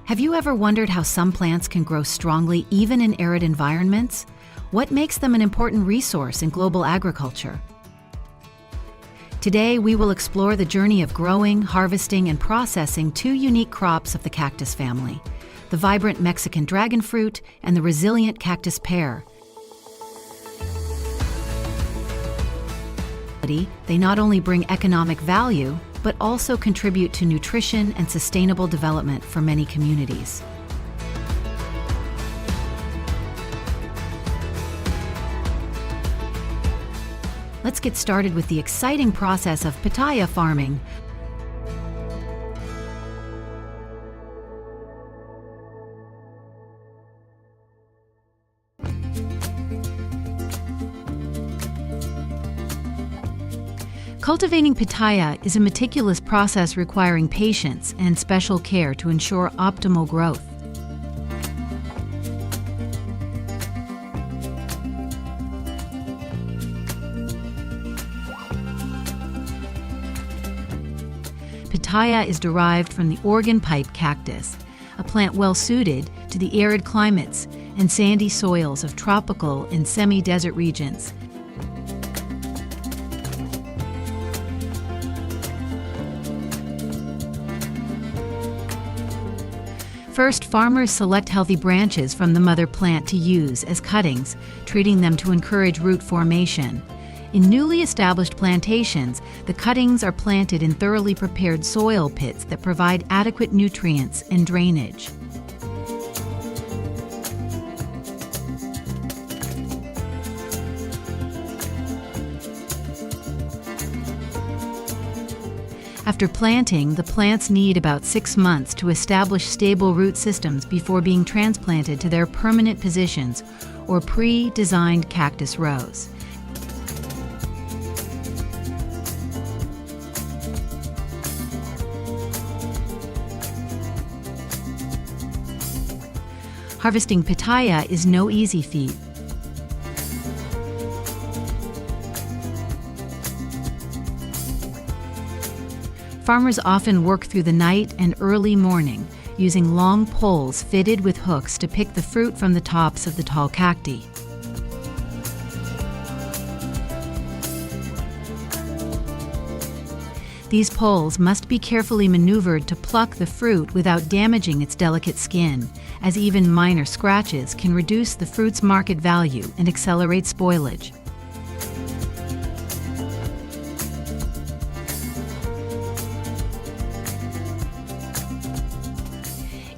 Have you ever wondered how some plants can grow strongly even in arid environments? What makes them an important resource in global agriculture? Today, we will explore the journey of growing, harvesting, and processing two unique crops of the cactus family: the vibrant Mexican dragon fruit and the resilient cactus pear. They not only bring economic value, but also contribute to nutrition and sustainable development for many communities. Let's get started with the exciting process of pitaya farming. Cultivating pitaya is a meticulous process requiring patience and special care to ensure optimal growth. Pitaya is derived from the Oregon pipe cactus, a plant well suited to the arid climates and sandy soils of tropical and semi-desert regions. First, farmers select healthy branches from the mother plant to use as cuttings, treating them to encourage root formation. In newly established plantations, the cuttings are planted in thoroughly prepared soil pits that provide adequate nutrients and drainage. After planting, the plants need about 6 months to establish stable root systems before being transplanted to their permanent positions, or pre-designed cactus rows. Harvesting pitaya is no easy feat. Farmers often work through the night and early morning, using long poles fitted with hooks to pick the fruit from the tops of the tall cacti. These poles must be carefully maneuvered to pluck the fruit without damaging its delicate skin, as even minor scratches can reduce the fruit's market value and accelerate spoilage.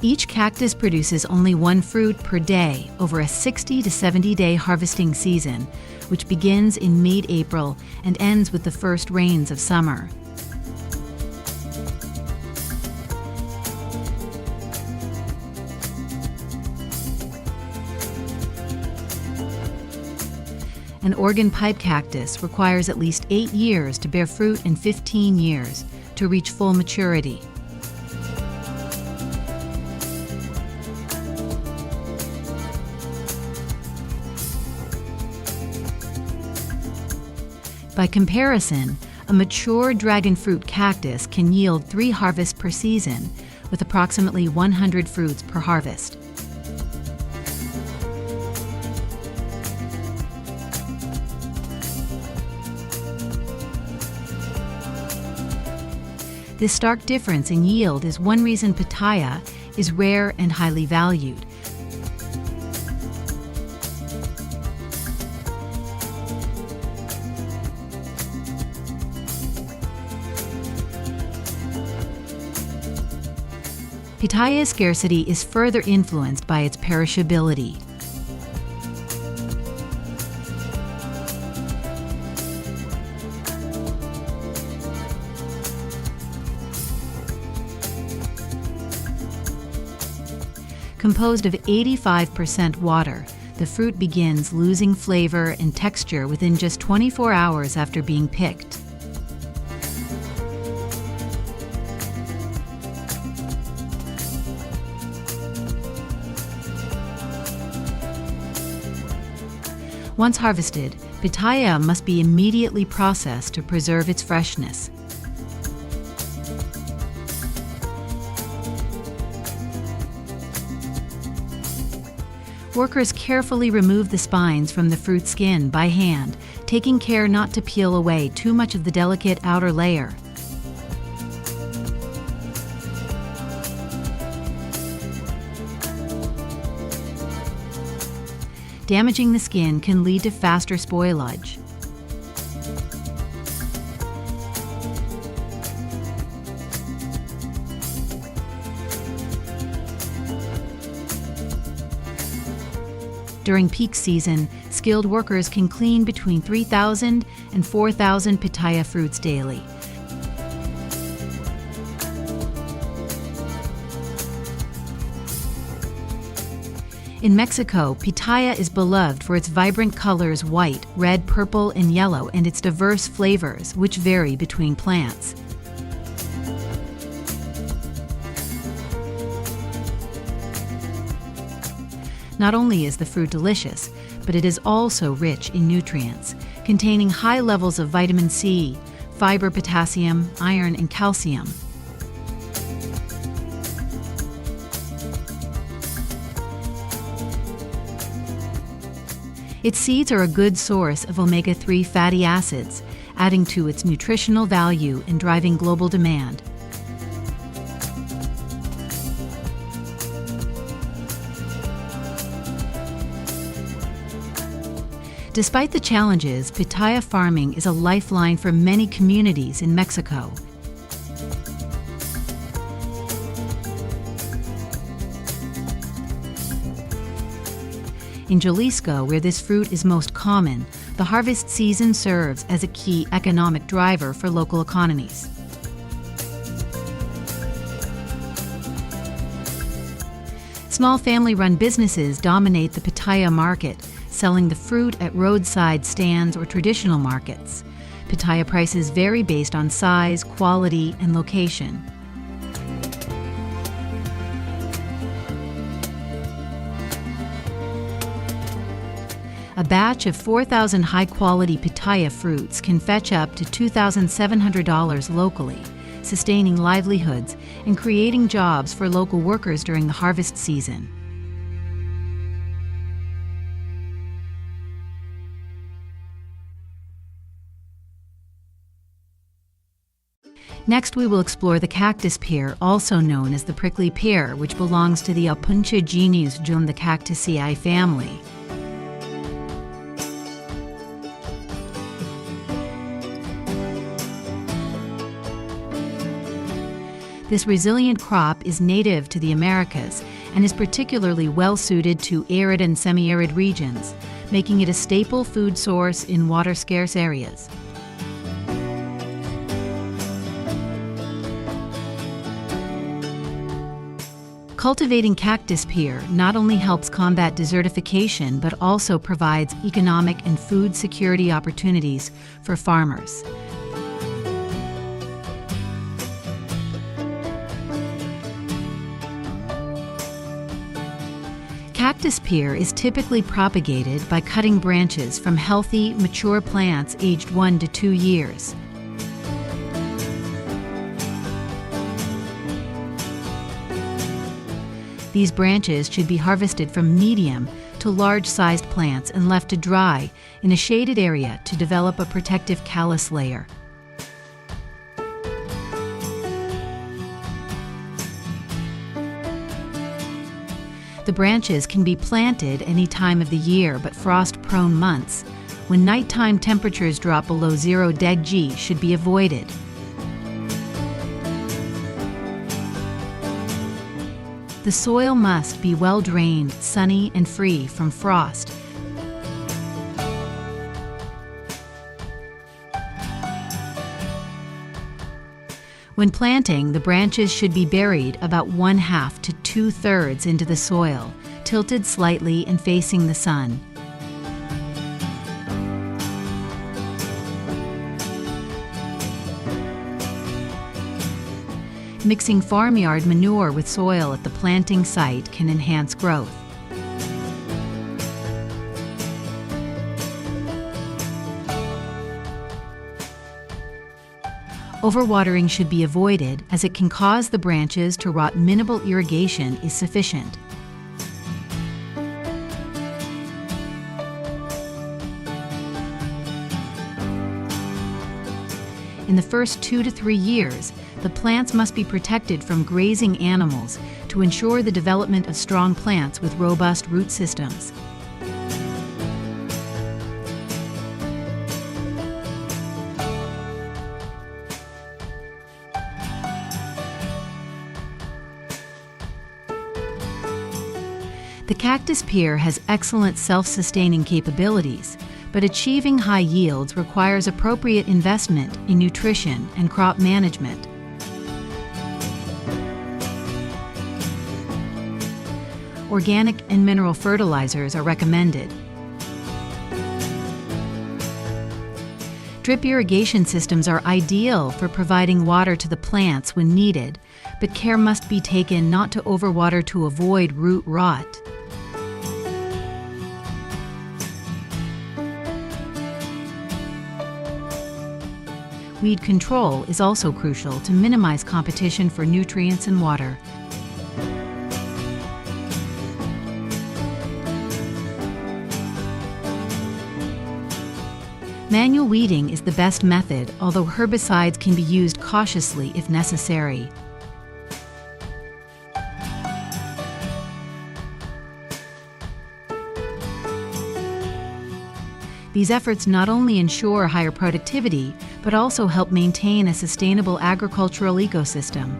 Each cactus produces only one fruit per day over a 60 to 70-day harvesting season, which begins in mid-April and ends with the first rains of summer. An Oregon pipe cactus requires at least 8 years to bear fruit and 15 years to reach full maturity. By comparison, a mature dragon fruit cactus can yield 3 harvests per season, with approximately 100 fruits per harvest. This stark difference in yield is one reason pitaya is rare and highly valued. Pitaya's scarcity is further influenced by its perishability. Composed of 85% water, the fruit begins losing flavor and texture within just 24 hours after being picked. Once harvested, pitaya must be immediately processed to preserve its freshness. Workers carefully remove the spines from the fruit skin by hand, taking care not to peel away too much of the delicate outer layer. Damaging the skin can lead to faster spoilage. During peak season, skilled workers can clean between 3,000 and 4,000 pitaya fruits daily. In Mexico, pitaya is beloved for its vibrant colors white, red, purple, and yellow, and its diverse flavors, which vary between plants. Not only is the fruit delicious, but it is also rich in nutrients, containing high levels of vitamin C, fiber, potassium, iron, and calcium. Its seeds are a good source of omega-3 fatty acids, adding to its nutritional value and driving global demand. Despite the challenges, pitaya farming is a lifeline for many communities in Mexico. In Jalisco, where this fruit is most common, the harvest season serves as a key economic driver for local economies. Small family-run businesses dominate the pitaya market, selling the fruit at roadside stands or traditional markets. Pitaya prices vary based on size, quality, and location. A batch of 4,000 high-quality pitaya fruits can fetch up to $2,700 locally, sustaining livelihoods and creating jobs for local workers during the harvest season. Next, we will explore the cactus pear, also known as the prickly pear, which belongs to the Opuntia genus Jun the Cactaceae family. This resilient crop is native to the Americas and is particularly well-suited to arid and semi-arid regions, making it a staple food source in water-scarce areas. Cultivating cactus pear not only helps combat desertification, but also provides economic and food security opportunities for farmers. Cactus pear is typically propagated by cutting branches from healthy, mature plants aged 1 to 2 years. These branches should be harvested from medium to large-sized plants and left to dry in a shaded area to develop a protective callus layer. The branches can be planted any time of the year, but frost-prone months, when nighttime temperatures drop below 0 °C, should be avoided. The soil must be well-drained, sunny, and free from frost. When planting, the branches should be buried about 1/2 to 2/3 into the soil, tilted slightly and facing the sun. Mixing farmyard manure with soil at the planting site can enhance growth. Overwatering should be avoided, as it can cause the branches to rot. Minimal irrigation is sufficient. In the first 2 to 3 years, the plants must be protected from grazing animals to ensure the development of strong plants with robust root systems. The cactus pear has excellent self-sustaining capabilities, but achieving high yields requires appropriate investment in nutrition and crop management. Organic and mineral fertilizers are recommended. Drip irrigation systems are ideal for providing water to the plants when needed, but care must be taken not to overwater to avoid root rot. Weed control is also crucial to minimize competition for nutrients and water. Manual weeding is the best method, although herbicides can be used cautiously if necessary. These efforts not only ensure higher productivity, but also help maintain a sustainable agricultural ecosystem.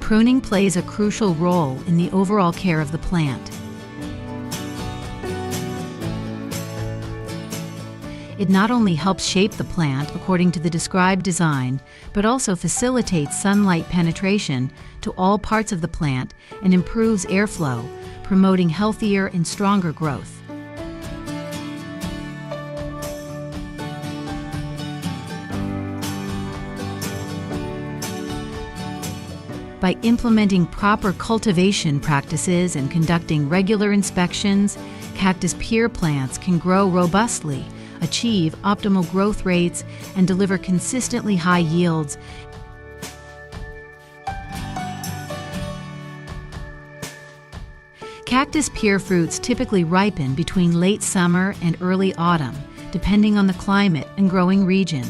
Pruning plays a crucial role in the overall care of the plant. It not only helps shape the plant according to the described design, but also facilitates sunlight penetration to all parts of the plant and improves airflow, promoting healthier and stronger growth. By implementing proper cultivation practices and conducting regular inspections, cactus pear plants can grow robustly, achieve optimal growth rates, and deliver consistently high yields. Cactus pear fruits typically ripen between late summer and early autumn, depending on the climate and growing region.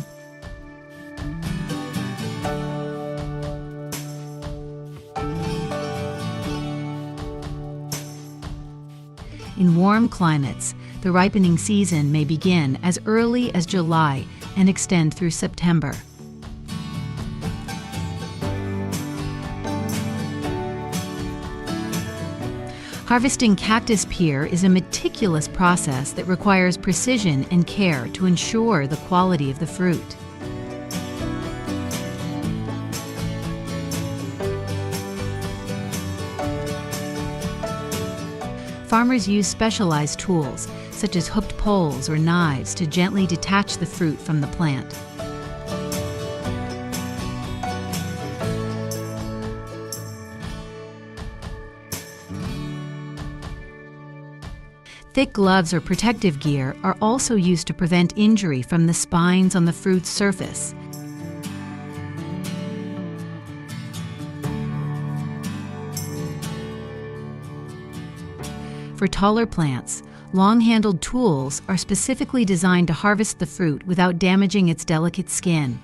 In warm climates, the ripening season may begin as early as July and extend through September. Harvesting cactus pear is a meticulous process that requires precision and care to ensure the quality of the fruit. Farmers use specialized tools, such as hooked poles or knives, to gently detach the fruit from the plant. Thick gloves or protective gear are also used to prevent injury from the spines on the fruit's surface. For taller plants, long-handled tools are specifically designed to harvest the fruit without damaging its delicate skin.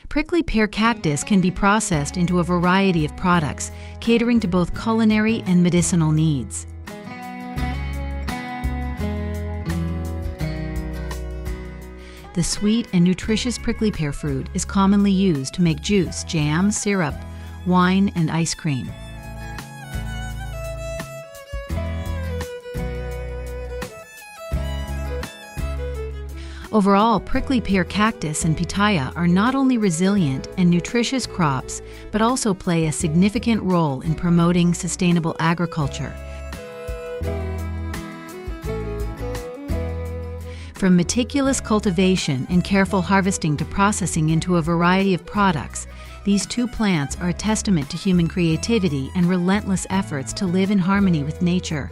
Prickly pear cactus can be processed into a variety of products, catering to both culinary and medicinal needs. The sweet and nutritious prickly pear fruit is commonly used to make juice, jam, syrup, wine, and ice cream. Overall, prickly pear cactus and pitaya are not only resilient and nutritious crops, but also play a significant role in promoting sustainable agriculture. From meticulous cultivation and careful harvesting to processing into a variety of products, these two plants are a testament to human creativity and relentless efforts to live in harmony with nature.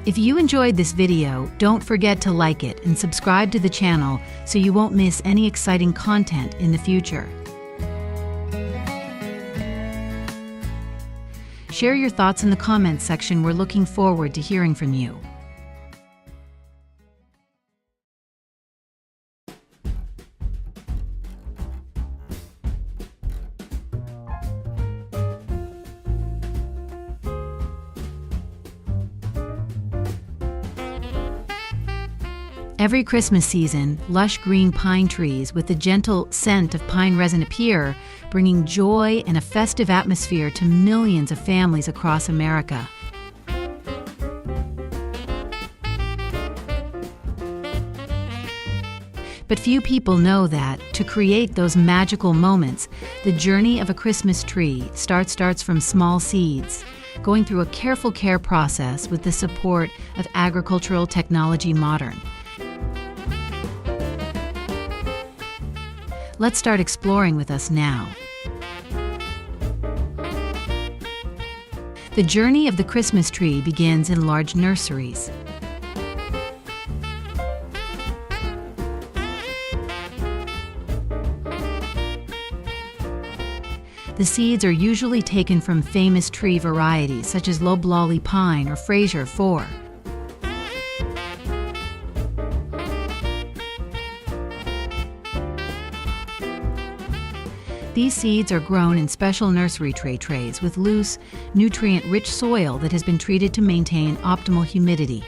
If you enjoyed this video, don't forget to like it and subscribe to the channel so you won't miss any exciting content in the future. Share your thoughts in the comments section. We're looking forward to hearing from you. Every Christmas season, lush green pine trees with the gentle scent of pine resin appear, bringing joy and a festive atmosphere to millions of families across America. But few people know that, to create those magical moments, the journey of a Christmas tree starts from small seeds, going through a careful care process with the support of agricultural technology modern. Let's start exploring with us now. The journey of the Christmas tree begins in large nurseries. The seeds are usually taken from famous tree varieties such as loblolly pine or Fraser fir. These seeds are grown in special nursery trays with loose, nutrient-rich soil that has been treated to maintain optimal humidity.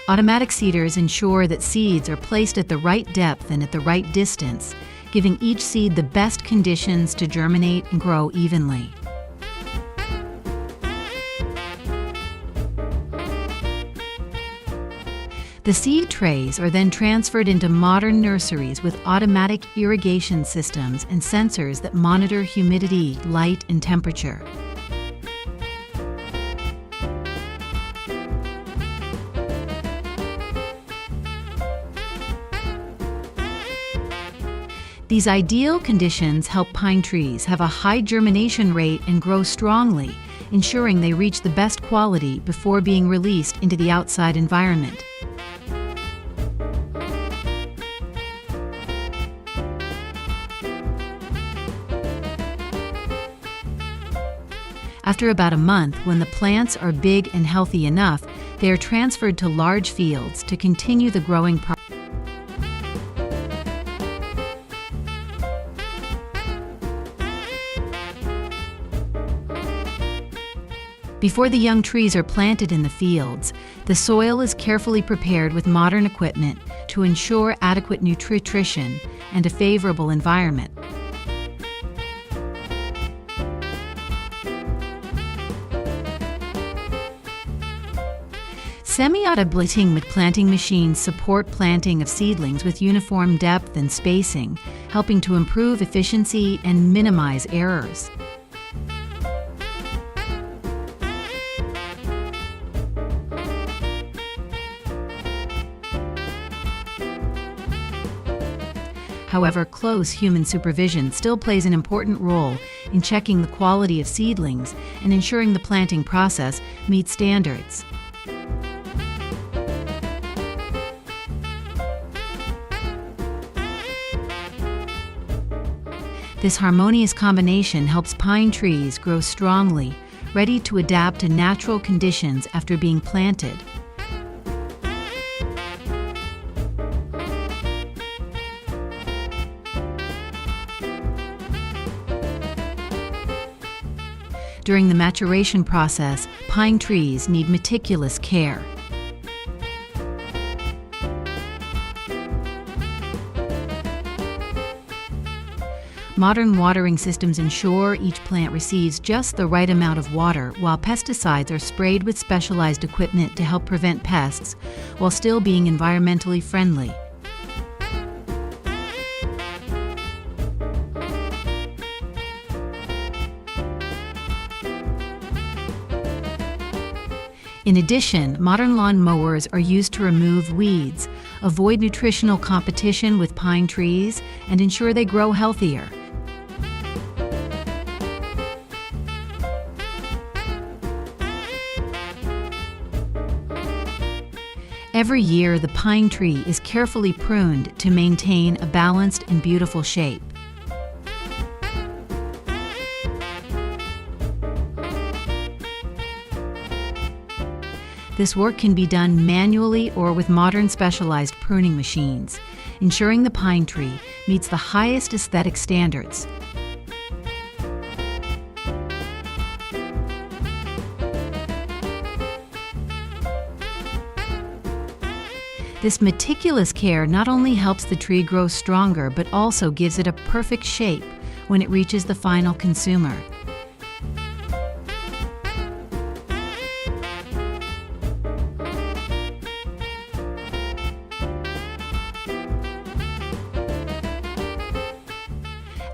Automatic seeders ensure that seeds are placed at the right depth and at the right distance, giving each seed the best conditions to germinate and grow evenly. The seed trays are then transferred into modern nurseries with automatic irrigation systems and sensors that monitor humidity, light, and temperature. These ideal conditions help pine trees have a high germination rate and grow strongly, ensuring they reach the best quality before being released into the outside environment. After about a month, when the plants are big and healthy enough, they are transferred to large fields to continue the growing process. Before the young trees are planted in the fields, the soil is carefully prepared with modern equipment to ensure adequate nutrition and a favorable environment. Semi-automatic planting machines support planting of seedlings with uniform depth and spacing, helping to improve efficiency and minimize errors. However, close human supervision still plays an important role in checking the quality of seedlings and ensuring the planting process meets standards. This harmonious combination helps pine trees grow strongly, ready to adapt to natural conditions after being planted. During the maturation process, pine trees need meticulous care. Modern watering systems ensure each plant receives just the right amount of water, while pesticides are sprayed with specialized equipment to help prevent pests, while still being environmentally friendly. In addition, modern lawn mowers are used to remove weeds, avoid nutritional competition with pine trees, and ensure they grow healthier. Every year, the pine tree is carefully pruned to maintain a balanced and beautiful shape. This work can be done manually or with modern specialized pruning machines, ensuring the pine tree meets the highest aesthetic standards. This meticulous care not only helps the tree grow stronger, but also gives it a perfect shape when it reaches the final consumer.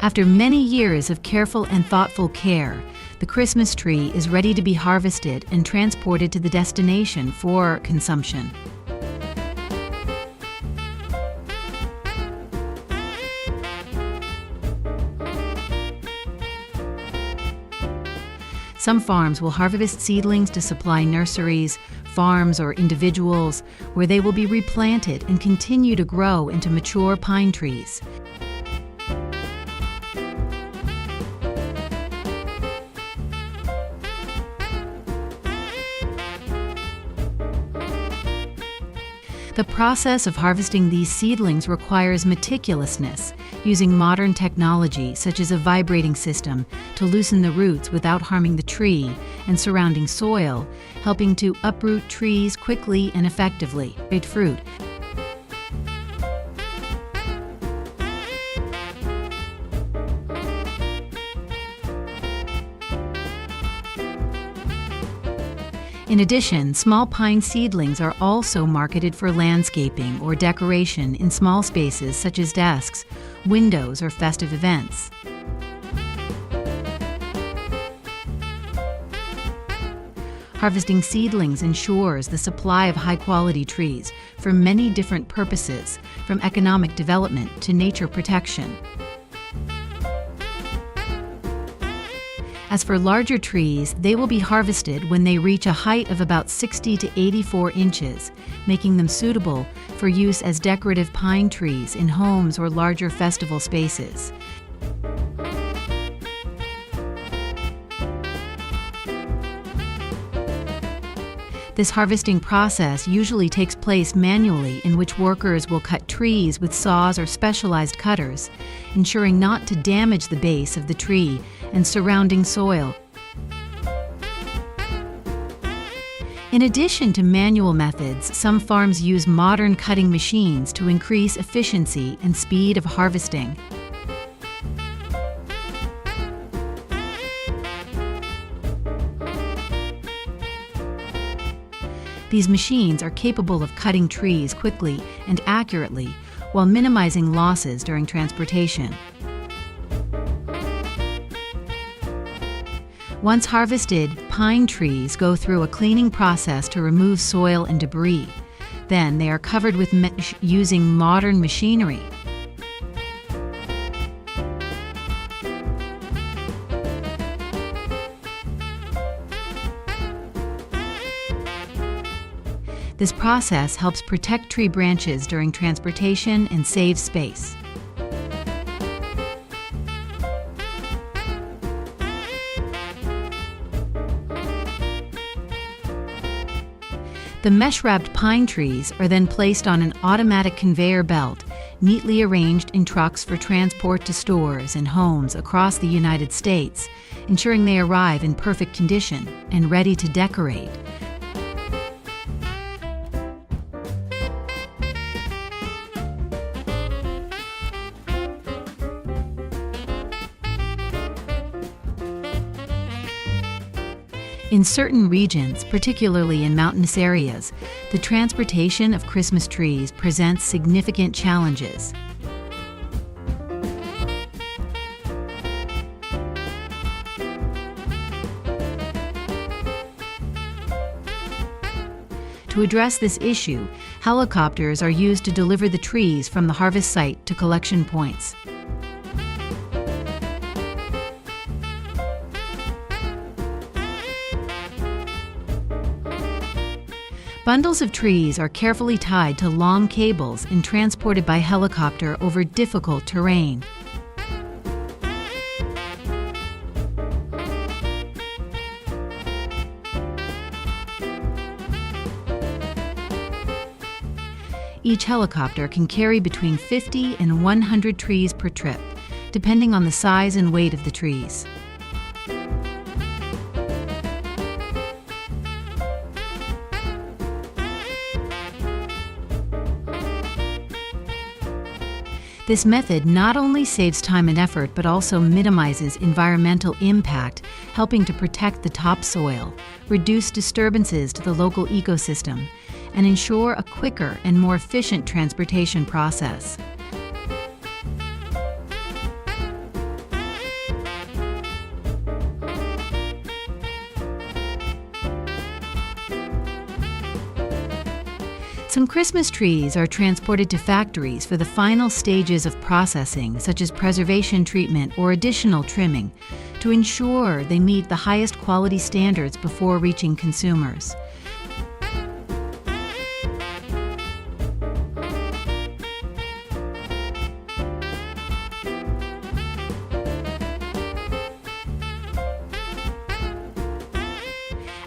After many years of careful and thoughtful care, the Christmas tree is ready to be harvested and transported to the destination for consumption. Some farms will harvest seedlings to supply nurseries, farms, or individuals, where they will be replanted and continue to grow into mature pine trees. The process of harvesting these seedlings requires meticulousness, using modern technology such as a vibrating system to loosen the roots without harming the tree and surrounding soil, helping to uproot trees quickly and effectively. Great fruit. In addition, small pine seedlings are also marketed for landscaping or decoration in small spaces such as desks, windows, or festive events. Harvesting seedlings ensures the supply of high-quality trees for many different purposes, from economic development to nature protection. As for larger trees, they will be harvested when they reach a height of about 60 to 84 inches, making them suitable for use as decorative pine trees in homes or larger festival spaces. This harvesting process usually takes place manually, in which workers will cut trees with saws or specialized cutters, ensuring not to damage the base of the tree and surrounding soil. In addition to manual methods, some farms use modern cutting machines to increase efficiency and speed of harvesting. These machines are capable of cutting trees quickly and accurately while minimizing losses during transportation. Once harvested, pine trees go through a cleaning process to remove soil and debris. Then they are covered with mesh using modern machinery. This process helps protect tree branches during transportation and saves space. The mesh-wrapped pine trees are then placed on an automatic conveyor belt, neatly arranged in trucks for transport to stores and homes across the United States, ensuring they arrive in perfect condition and ready to decorate. In certain regions, particularly in mountainous areas, the transportation of Christmas trees presents significant challenges. To address this issue, helicopters are used to deliver the trees from the harvest site to collection points. Bundles of trees are carefully tied to long cables and transported by helicopter over difficult terrain. Each helicopter can carry between 50 and 100 trees per trip, depending on the size and weight of the trees. This method not only saves time and effort, but also minimizes environmental impact, helping to protect the topsoil, reduce disturbances to the local ecosystem, and ensure a quicker and more efficient transportation process. Some Christmas trees are transported to factories for the final stages of processing, such as preservation treatment or additional trimming, to ensure they meet the highest quality standards before reaching consumers.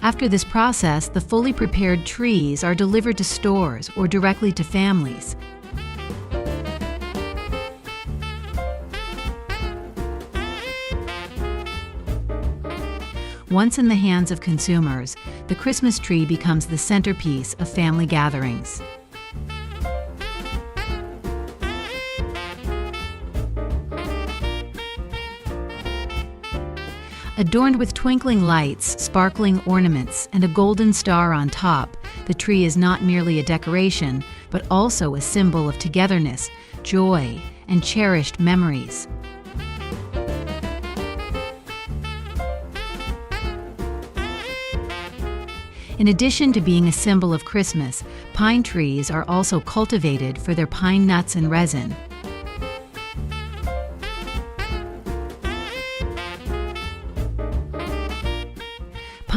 After this process, the fully prepared trees are delivered to stores or directly to families. Once in the hands of consumers, the Christmas tree becomes the centerpiece of family gatherings. Adorned with twinkling lights, sparkling ornaments, and a golden star on top, the tree is not merely a decoration, but also a symbol of togetherness, joy, and cherished memories. In addition to being a symbol of Christmas, pine trees are also cultivated for their pine nuts and resin.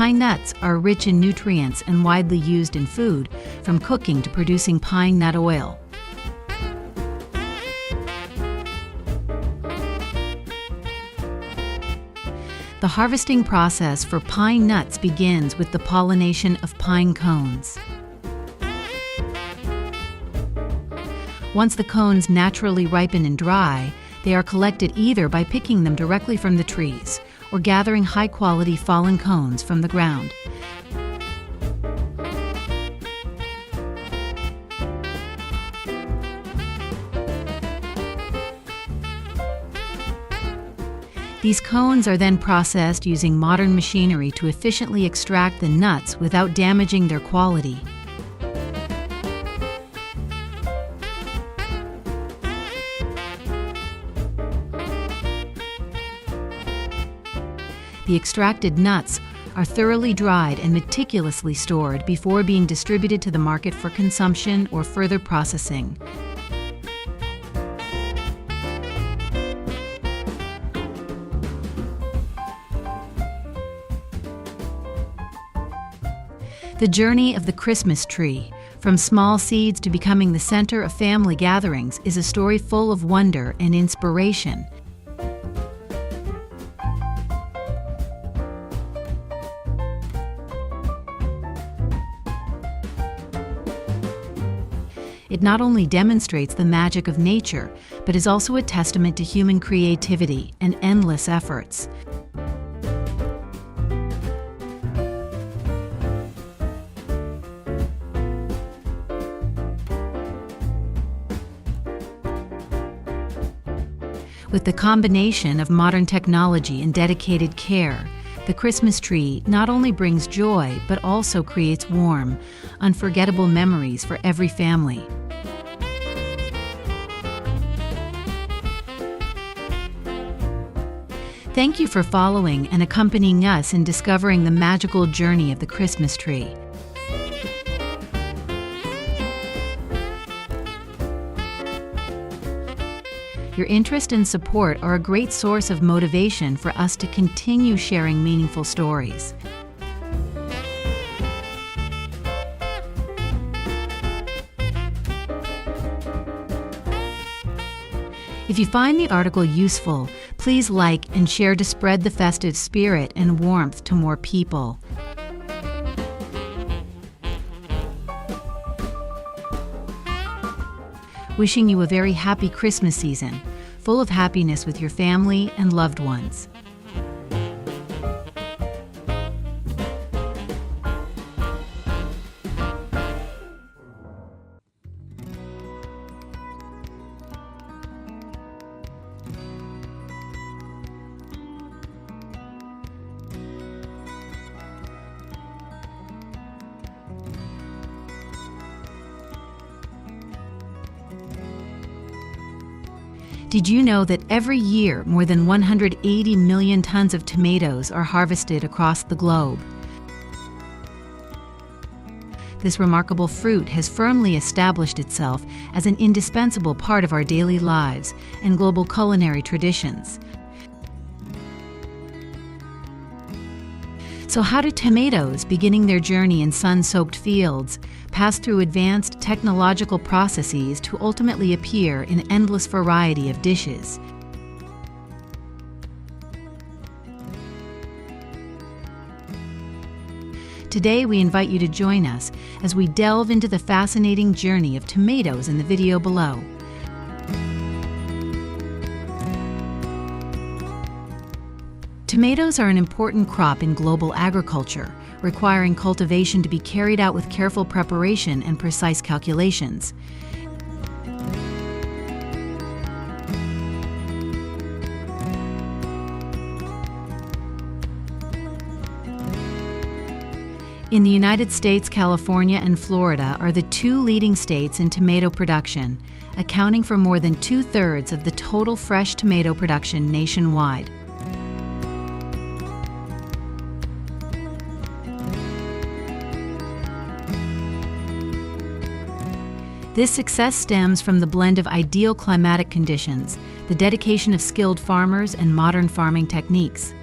Pine nuts are rich in nutrients and widely used in food, from cooking to producing pine nut oil. The harvesting process for pine nuts begins with the pollination of pine cones. Once the cones naturally ripen and dry, they are collected either by picking them directly from the trees or gathering high-quality fallen cones from the ground. These cones are then processed using modern machinery to efficiently extract the nuts without damaging their quality. The extracted nuts are thoroughly dried and meticulously stored before being distributed to the market for consumption or further processing. The journey of the Christmas tree, from small seeds to becoming the center of family gatherings, is a story full of wonder and inspiration. It not only demonstrates the magic of nature, but is also a testament to human creativity and endless efforts. With the combination of modern technology and dedicated care, the Christmas tree not only brings joy, but also creates warm, unforgettable memories for every family. Thank you for following and accompanying us in discovering the magical journey of the Christmas tree. Your interest and support are a great source of motivation for us to continue sharing meaningful stories. If you find the article useful, please like and share to spread the festive spirit and warmth to more people. Wishing you a very happy Christmas season, full of happiness with your family and loved ones. Did you know that every year more than 180 million tons of tomatoes are harvested across the globe? This remarkable fruit has firmly established itself as an indispensable part of our daily lives and global culinary traditions. So how do tomatoes, beginning their journey in sun-soaked fields, pass through advanced technological processes to ultimately appear in an endless variety of dishes? Today, we invite you to join us as we delve into the fascinating journey of tomatoes in the video below. Tomatoes are an important crop in global agriculture, requiring cultivation to be carried out with careful preparation and precise calculations. In the United States, California and Florida are the two leading states in tomato production, accounting for more than 2/3 of the total fresh tomato production nationwide. This success stems from the blend of ideal climatic conditions, the dedication of skilled farmers, and modern farming techniques.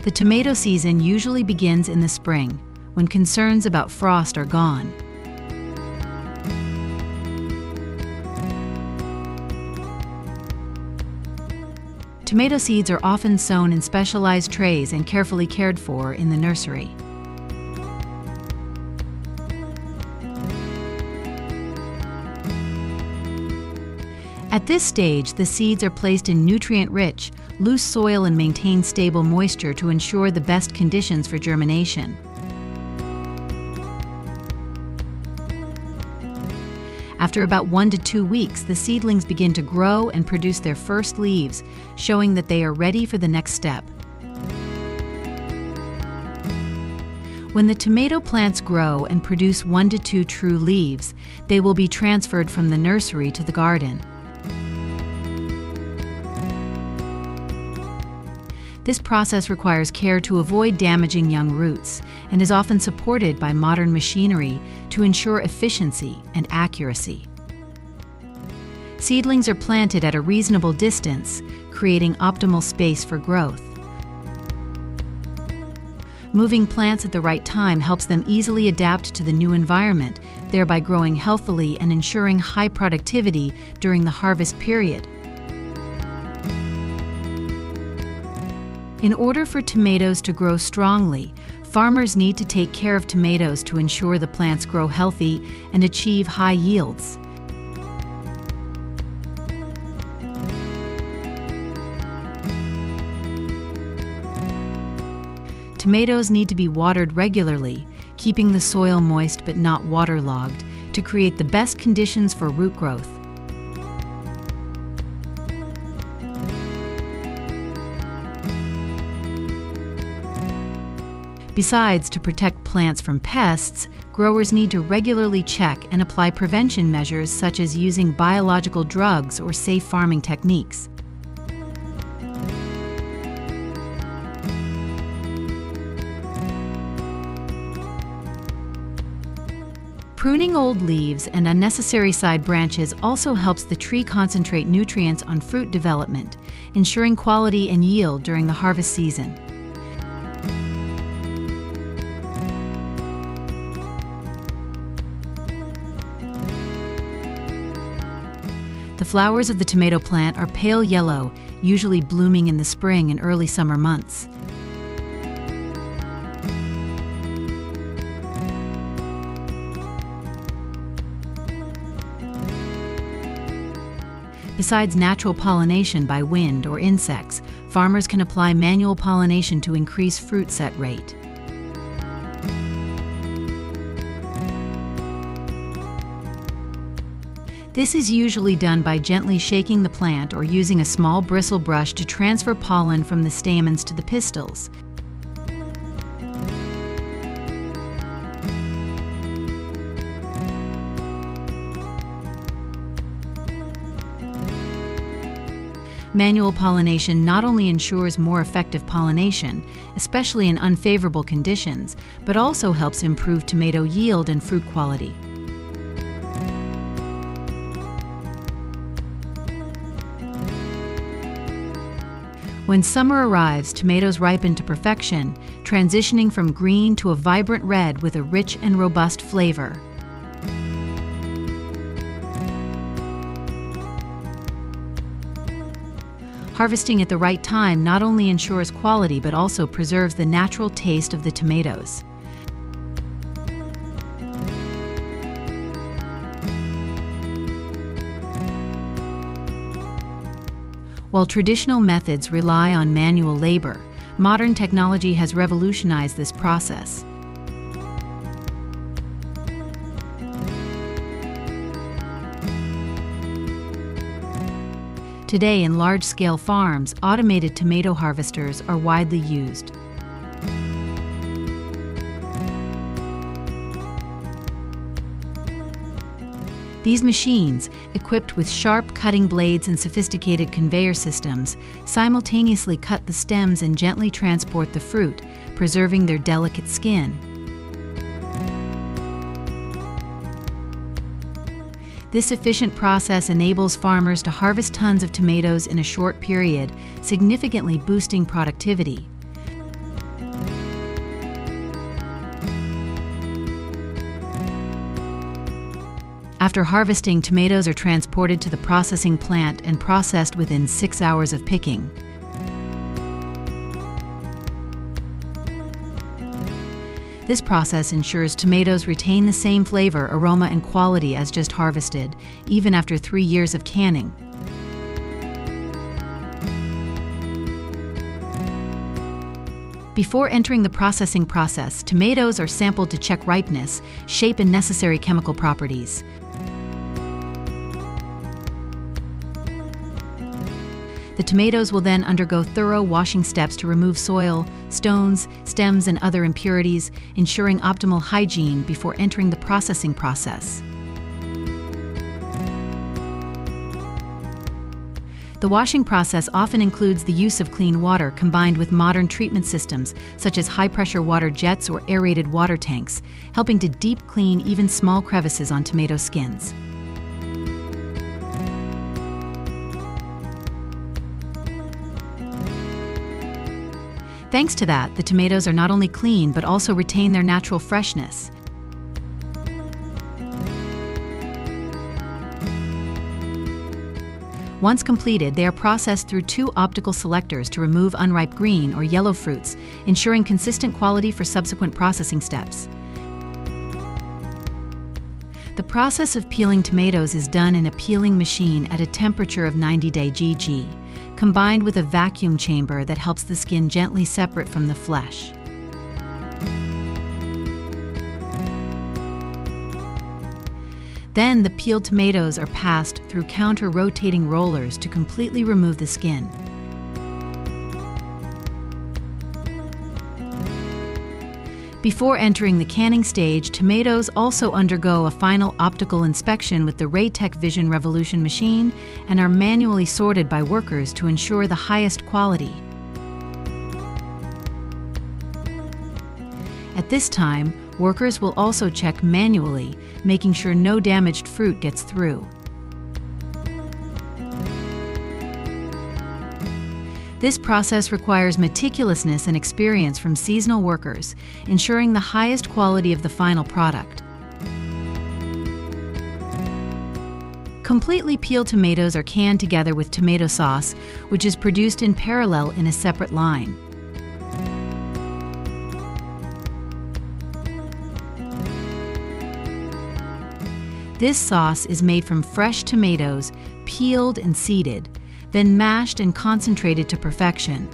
The tomato season usually begins in the spring, when concerns about frost are gone. Tomato seeds are often sown in specialized trays and carefully cared for in the nursery. At this stage, the seeds are placed in nutrient-rich, loose soil and maintain stable moisture to ensure the best conditions for germination. After about 1 to 2 weeks, the seedlings begin to grow and produce their first leaves, showing that they are ready for the next step. When the tomato plants grow and produce 1 to 2 true leaves, they will be transferred from the nursery to the garden. This process requires care to avoid damaging young roots and is often supported by modern machinery to ensure efficiency and accuracy. Seedlings are planted at a reasonable distance, creating optimal space for growth. Moving plants at the right time helps them easily adapt to the new environment, thereby growing healthily and ensuring high productivity during the harvest period. In order for tomatoes to grow strongly, farmers need to take care of tomatoes to ensure the plants grow healthy and achieve high yields. Tomatoes need to be watered regularly, keeping the soil moist but not waterlogged, to create the best conditions for root growth. Besides, to protect plants from pests, growers need to regularly check and apply prevention measures such as using biological drugs or safe farming techniques. Pruning old leaves and unnecessary side branches also helps the tree concentrate nutrients on fruit development, ensuring quality and yield during the harvest season. The flowers of the tomato plant are pale yellow, usually blooming in the spring and early summer months. Besides natural pollination by wind or insects, farmers can apply manual pollination to increase fruit set rate. This is usually done by gently shaking the plant or using a small bristle brush to transfer pollen from the stamens to the pistils. Manual pollination not only ensures more effective pollination, especially in unfavorable conditions, but also helps improve tomato yield and fruit quality. When summer arrives, tomatoes ripen to perfection, transitioning from green to a vibrant red with a rich and robust flavor. Harvesting at the right time not only ensures quality but also preserves the natural taste of the tomatoes. While traditional methods rely on manual labor, modern technology has revolutionized this process. Today, in large-scale farms, automated tomato harvesters are widely used. These machines, equipped with sharp cutting blades and sophisticated conveyor systems, simultaneously cut the stems and gently transport the fruit, preserving their delicate skin. This efficient process enables farmers to harvest tons of tomatoes in a short period, significantly boosting productivity. After harvesting, tomatoes are transported to the processing plant and processed within 6 hours of picking. This process ensures tomatoes retain the same flavor, aroma, and quality as just harvested, even after 3 years of canning. Before entering the processing process, tomatoes are sampled to check ripeness, shape, and necessary chemical properties. The tomatoes will then undergo thorough washing steps to remove soil, stones, stems, and other impurities, ensuring optimal hygiene before entering the processing process. The washing process often includes the use of clean water combined with modern treatment systems such as high-pressure water jets or aerated water tanks, helping to deep clean even small crevices on tomato skins. Thanks to that, the tomatoes are not only clean but also retain their natural freshness. Once completed, they are processed through 2 optical selectors to remove unripe green or yellow fruits, ensuring consistent quality for subsequent processing steps. The process of peeling tomatoes is done in a peeling machine at a temperature of 90 degrees, combined with a vacuum chamber that helps the skin gently separate from the flesh. Then the peeled tomatoes are passed through counter-rotating rollers to completely remove the skin. Before entering the canning stage, tomatoes also undergo a final optical inspection with the Raytech Vision Revolution machine and are manually sorted by workers to ensure the highest quality. At this time, workers will also check manually, making sure no damaged fruit gets through. This process requires meticulousness and experience from seasonal workers, ensuring the highest quality of the final product. Completely peeled tomatoes are canned together with tomato sauce, which is produced in parallel in a separate line. This sauce is made from fresh tomatoes, peeled and seeded, then mashed and concentrated to perfection.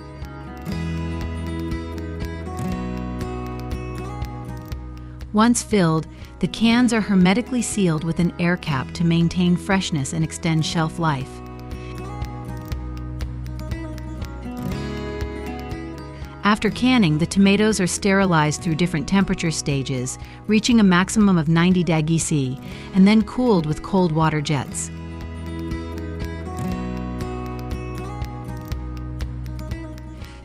Once filled, the cans are hermetically sealed with an air cap to maintain freshness and extend shelf life. After canning, the tomatoes are sterilized through different temperature stages, reaching a maximum of 90 degrees C, and then cooled with cold water jets.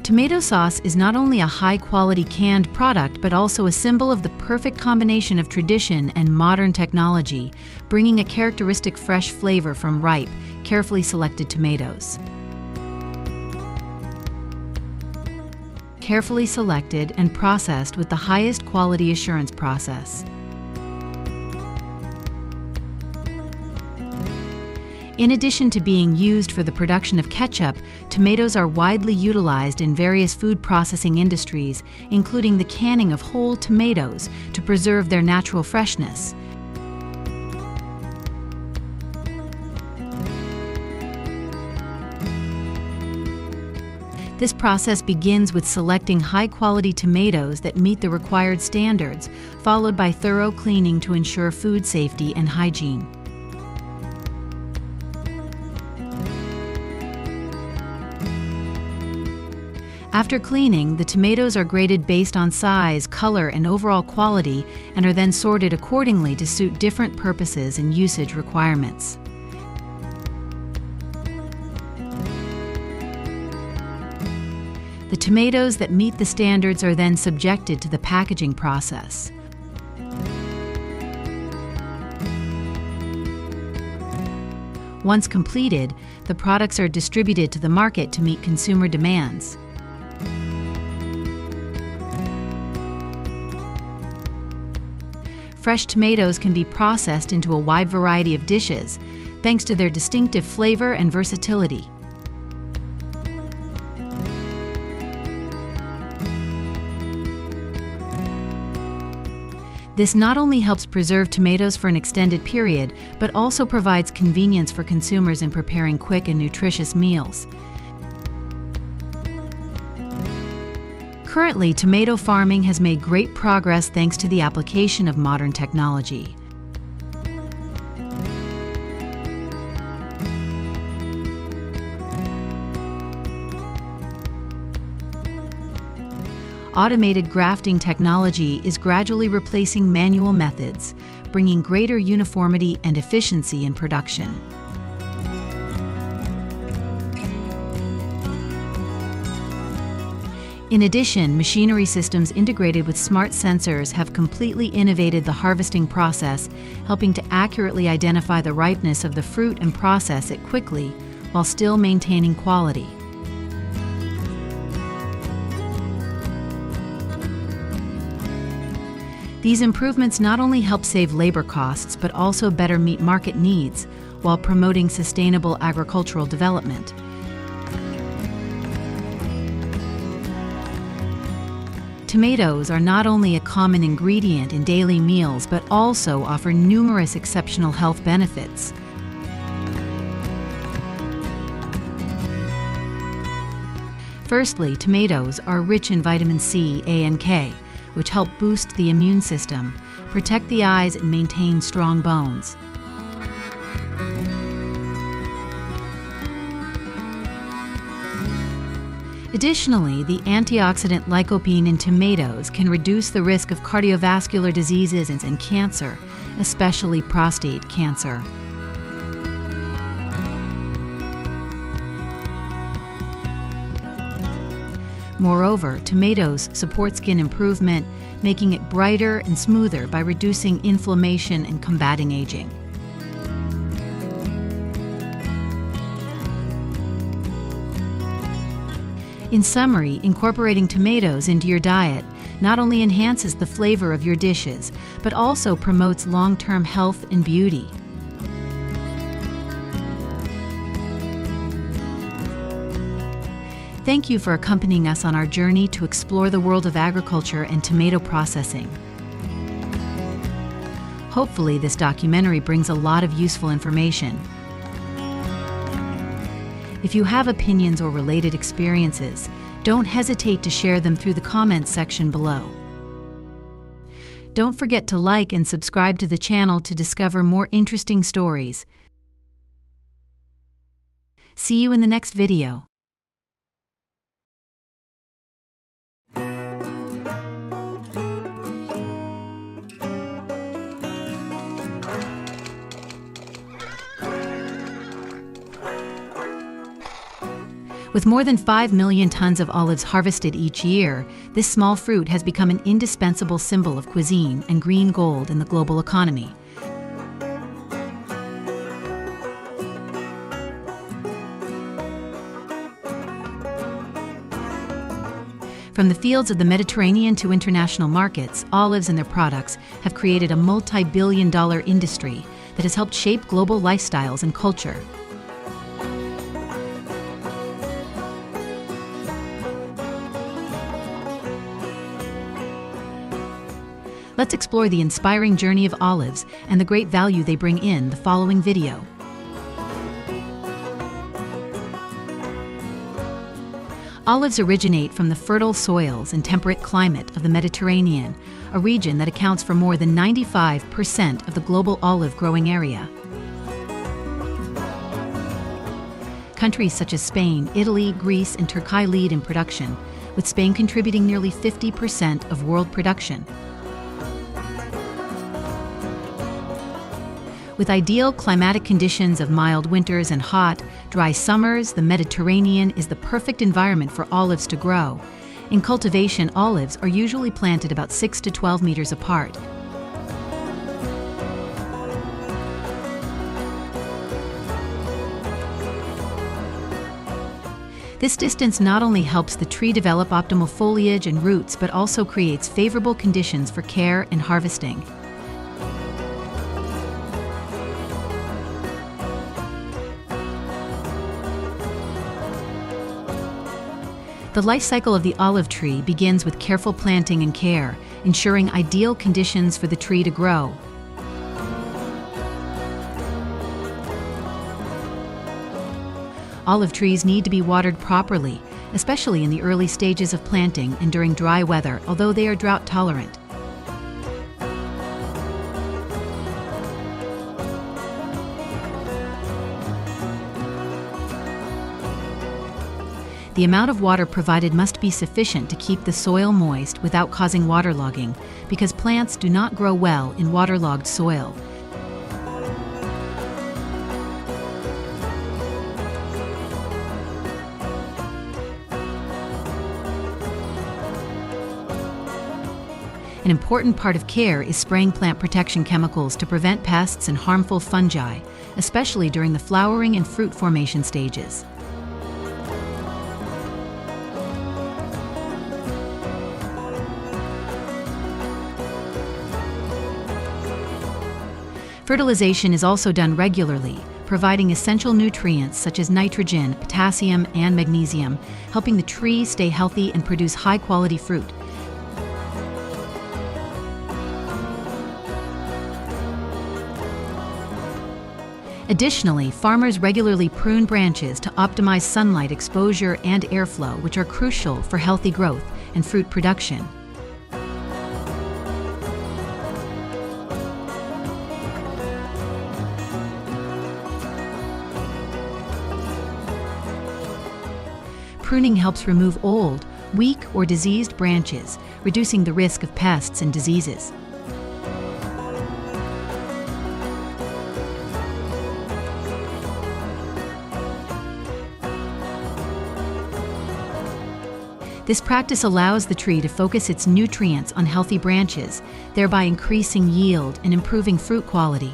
Tomato sauce is not only a high-quality canned product, but also a symbol of the perfect combination of tradition and modern technology, bringing a characteristic fresh flavor from ripe, carefully selected tomatoes. Carefully selected and processed with the highest quality assurance process. In addition to being used for the production of ketchup, tomatoes are widely utilized in various food processing industries, including the canning of whole tomatoes to preserve their natural freshness. This process begins with selecting high-quality tomatoes that meet the required standards, followed by thorough cleaning to ensure food safety and hygiene. After cleaning, the tomatoes are graded based on size, color, and overall quality, and are then sorted accordingly to suit different purposes and usage requirements. The tomatoes that meet the standards are then subjected to the packaging process. Once completed, the products are distributed to the market to meet consumer demands. Fresh tomatoes can be processed into a wide variety of dishes, thanks to their distinctive flavor and versatility. This not only helps preserve tomatoes for an extended period, but also provides convenience for consumers in preparing quick and nutritious meals. Currently, tomato farming has made great progress thanks to the application of modern technology. Automated grafting technology is gradually replacing manual methods, bringing greater uniformity and efficiency in production. In addition, machinery systems integrated with smart sensors have completely innovated the harvesting process, helping to accurately identify the ripeness of the fruit and process it quickly, while still maintaining quality. These improvements not only help save labor costs, but also better meet market needs, while promoting sustainable agricultural development. Tomatoes are not only a common ingredient in daily meals, but also offer numerous exceptional health benefits. Firstly, tomatoes are rich in vitamin C, A, and K, which help boost the immune system, protect the eyes, and maintain strong bones. Additionally, the antioxidant lycopene in tomatoes can reduce the risk of cardiovascular diseases and cancer, especially prostate cancer. Moreover, tomatoes support skin improvement, making it brighter and smoother by reducing inflammation and combating aging. In summary, incorporating tomatoes into your diet not only enhances the flavor of your dishes, but also promotes long-term health and beauty. Thank you for accompanying us on our journey to explore the world of agriculture and tomato processing. Hopefully, this documentary brings a lot of useful information. If you have opinions or related experiences, don't hesitate to share them through the comments section below. Don't forget to like and subscribe to the channel to discover more interesting stories. See you in the next video. With more than 5 million tons of olives harvested each year, this small fruit has become an indispensable symbol of cuisine and green gold in the global economy. From the fields of the Mediterranean to international markets, olives and their products have created a multi-billion-dollar industry that has helped shape global lifestyles and culture. Let's explore the inspiring journey of olives and the great value they bring in the following video. Olives originate from the fertile soils and temperate climate of the Mediterranean, a region that accounts for more than 95% of the global olive growing area. Countries such as Spain, Italy, Greece, and Turkey lead in production, with Spain contributing nearly 50% of world production. With ideal climatic conditions of mild winters and hot, dry summers, the Mediterranean is the perfect environment for olives to grow. In cultivation, olives are usually planted about 6 to 12 meters apart. This distance not only helps the tree develop optimal foliage and roots, but also creates favorable conditions for care and harvesting. The life cycle of the olive tree begins with careful planting and care, ensuring ideal conditions for the tree to grow. Olive trees need to be watered properly, especially in the early stages of planting and during dry weather, although they are drought tolerant. The amount of water provided must be sufficient to keep the soil moist without causing waterlogging, because plants do not grow well in waterlogged soil. An important part of care is spraying plant protection chemicals to prevent pests and harmful fungi, especially during the flowering and fruit formation stages. Fertilization is also done regularly, providing essential nutrients such as nitrogen, potassium, and magnesium, helping the tree stay healthy and produce high-quality fruit. Additionally, farmers regularly prune branches to optimize sunlight exposure and airflow, which are crucial for healthy growth and fruit production. Pruning helps remove old, weak, or diseased branches, reducing the risk of pests and diseases. This practice allows the tree to focus its nutrients on healthy branches, thereby increasing yield and improving fruit quality.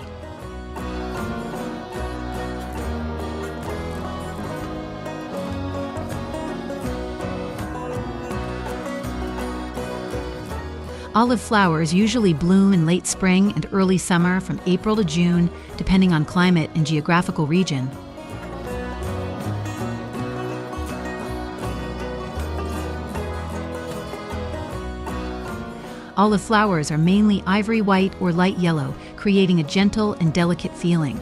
Olive flowers usually bloom in late spring and early summer from April to June, depending on climate and geographical region. Olive flowers are mainly ivory white or light yellow, creating a gentle and delicate feeling.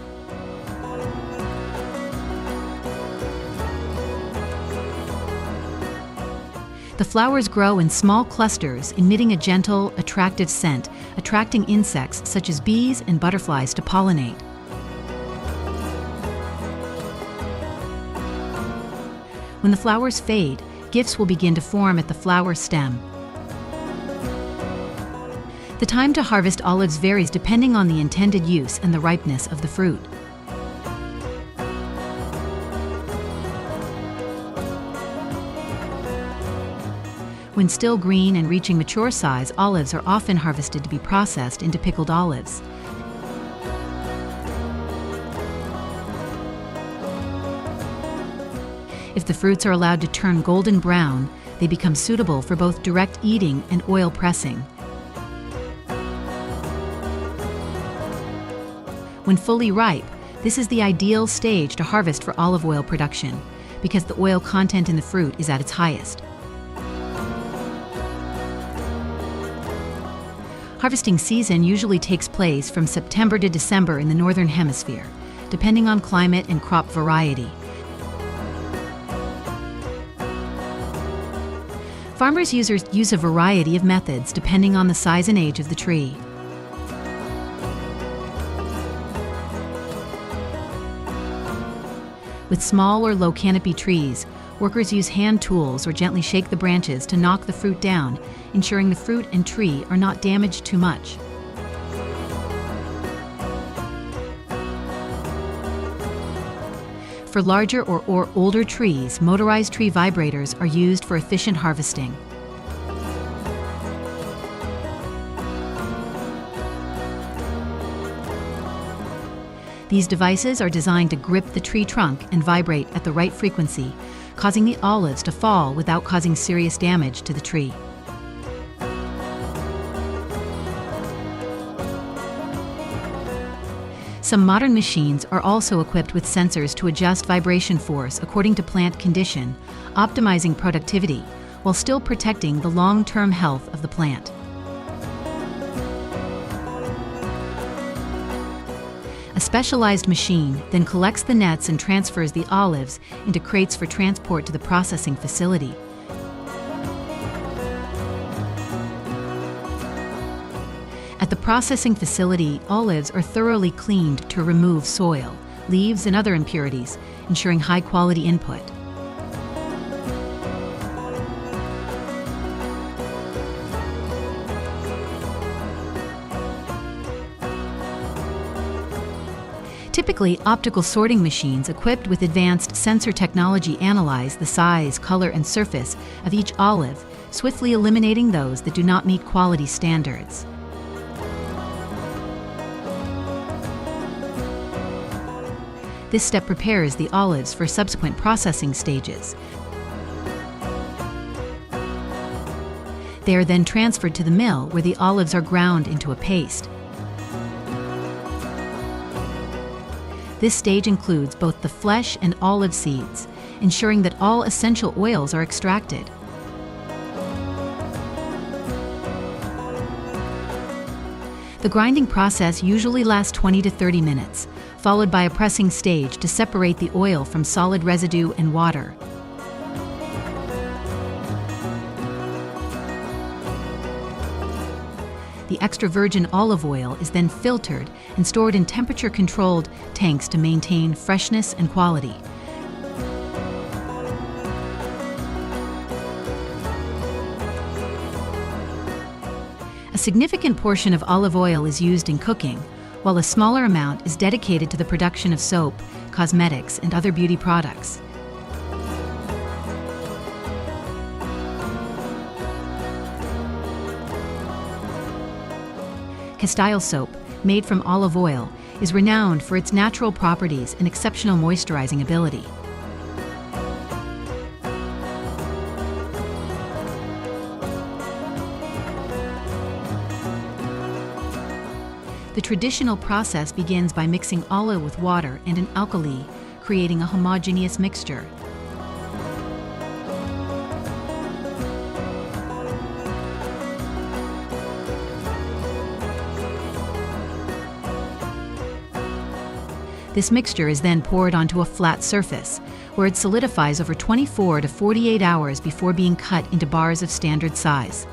The flowers grow in small clusters, emitting a gentle, attractive scent, attracting insects such as bees and butterflies to pollinate. When the flowers fade, gifts will begin to form at the flower stem. The time to harvest olives varies depending on the intended use and the ripeness of the fruit. When still green and reaching mature size, olives are often harvested to be processed into pickled olives. If the fruits are allowed to turn golden brown, they become suitable for both direct eating and oil pressing. When fully ripe, this is the ideal stage to harvest for olive oil production, because the oil content in the fruit is at its highest. Harvesting season usually takes place from September to December in the Northern Hemisphere, depending on climate and crop variety. Farmers use a variety of methods depending on the size and age of the tree. With small or low canopy trees, workers use hand tools or gently shake the branches to knock the fruit down, ensuring the fruit and tree are not damaged too much. For larger or older trees, motorized tree vibrators are used for efficient harvesting. These devices are designed to grip the tree trunk and vibrate at the right frequency, causing the olives to fall without causing serious damage to the tree. Some modern machines are also equipped with sensors to adjust vibration force according to plant condition, optimizing productivity while still protecting the long-term health of the plant. A specialized machine then collects the nets and transfers the olives into crates for transport to the processing facility. At the processing facility, olives are thoroughly cleaned to remove soil, leaves, and other impurities, ensuring high-quality input. Typically, optical sorting machines equipped with advanced sensor technology analyze the size, color, and surface of each olive, swiftly eliminating those that do not meet quality standards. This step prepares the olives for subsequent processing stages. They are then transferred to the mill, where the olives are ground into a paste. This stage includes both the flesh and olive seeds, ensuring that all essential oils are extracted. The grinding process usually lasts 20 to 30 minutes, followed by a pressing stage to separate the oil from solid residue and water. The extra virgin olive oil is then filtered and stored in temperature-controlled tanks to maintain freshness and quality. A significant portion of olive oil is used in cooking, while a smaller amount is dedicated to the production of soap, cosmetics, and other beauty products. Castile soap, made from olive oil, is renowned for its natural properties and exceptional moisturizing ability. The traditional process begins by mixing olive with water and an alkali, creating a homogeneous mixture. This mixture is then poured onto a flat surface, where it solidifies over 24 to 48 hours before being cut into bars of standard size.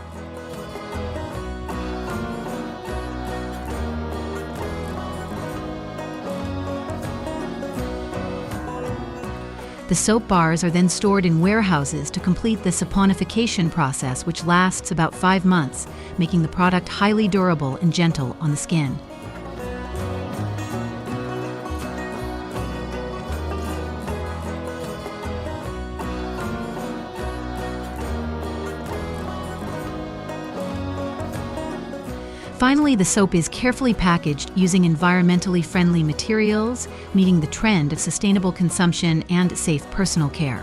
The soap bars are then stored in warehouses to complete the saponification process, which lasts about 5 months, making the product highly durable and gentle on the skin. Finally, the soap is carefully packaged using environmentally friendly materials, meeting the trend of sustainable consumption and safe personal care.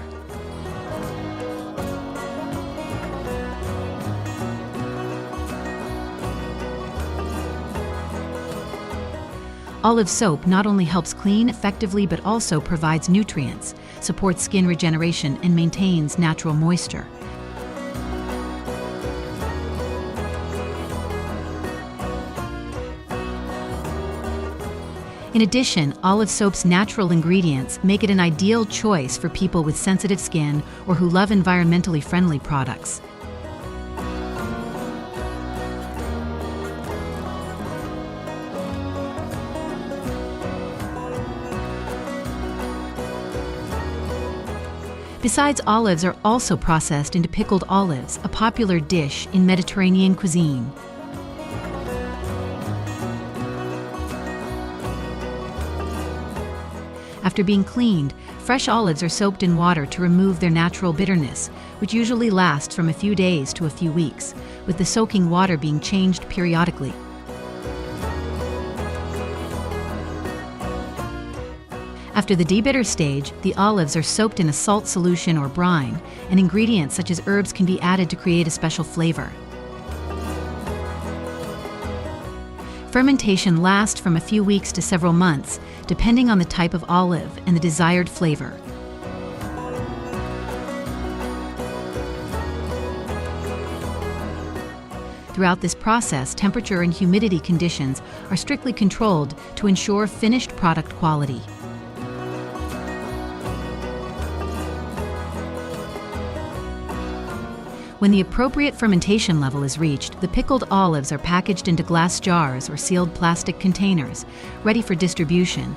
Olive soap not only helps clean effectively but also provides nutrients, supports skin regeneration, and maintains natural moisture. In addition, olive soap's natural ingredients make it an ideal choice for people with sensitive skin or who love environmentally friendly products. Besides, olives are also processed into pickled olives, a popular dish in Mediterranean cuisine. After being cleaned, fresh olives are soaked in water to remove their natural bitterness, which usually lasts from a few days to a few weeks, with the soaking water being changed periodically. After the debitter stage, the olives are soaked in a salt solution or brine, and ingredients such as herbs can be added to create a special flavor. Fermentation lasts from a few weeks to several months, depending on the type of olive and the desired flavor. Throughout this process, temperature and humidity conditions are strictly controlled to ensure finished product quality. When the appropriate fermentation level is reached, the pickled olives are packaged into glass jars or sealed plastic containers, ready for distribution.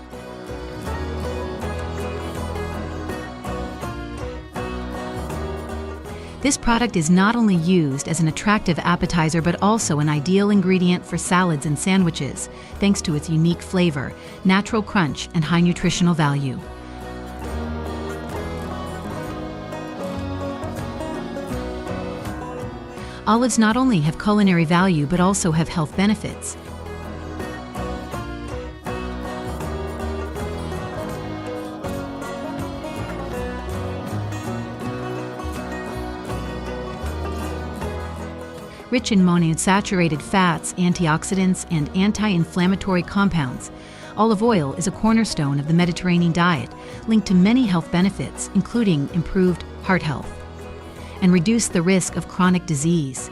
This product is not only used as an attractive appetizer but also an ideal ingredient for salads and sandwiches, thanks to its unique flavor, natural crunch, and high nutritional value. Olives not only have culinary value but also have health benefits. Rich in monounsaturated fats, antioxidants, and anti-inflammatory compounds, olive oil is a cornerstone of the Mediterranean diet, linked to many health benefits, including improved heart health and reduce the risk of chronic disease.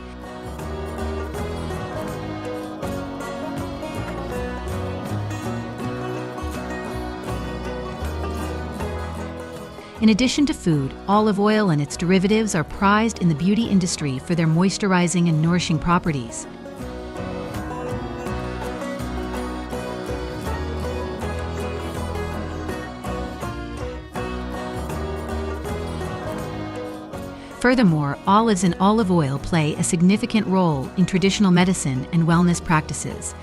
In addition to food, olive oil and its derivatives are prized in the beauty industry for their moisturizing and nourishing properties. Furthermore, olives and olive oil play a significant role in traditional medicine and wellness practices.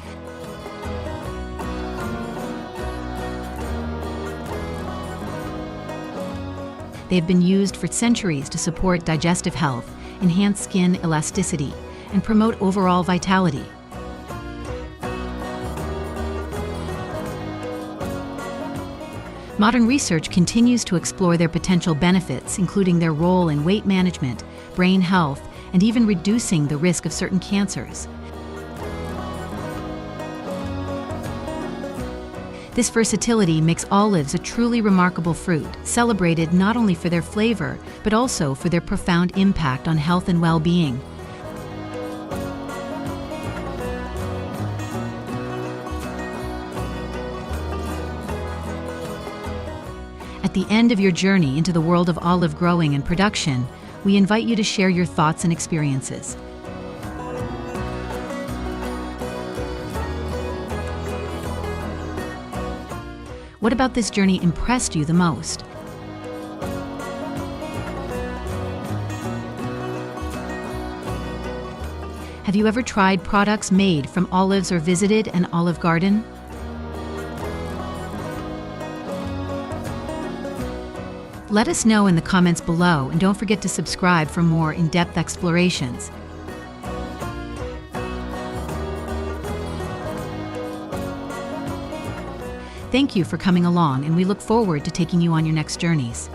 They have been used for centuries to support digestive health, enhance skin elasticity, and promote overall vitality. Modern research continues to explore their potential benefits, including their role in weight management, brain health, and even reducing the risk of certain cancers. This versatility makes olives a truly remarkable fruit, celebrated not only for their flavor, but also for their profound impact on health and well-being. the end of your journey into the world of olive growing and production, we invite you to share your thoughts and experiences. What about this journey impressed you the most? Have you ever tried products made from olives or visited an olive garden? Let us know in the comments below, and don't forget to subscribe for more in-depth explorations. Thank you for coming along, and we look forward to taking you on your next journeys.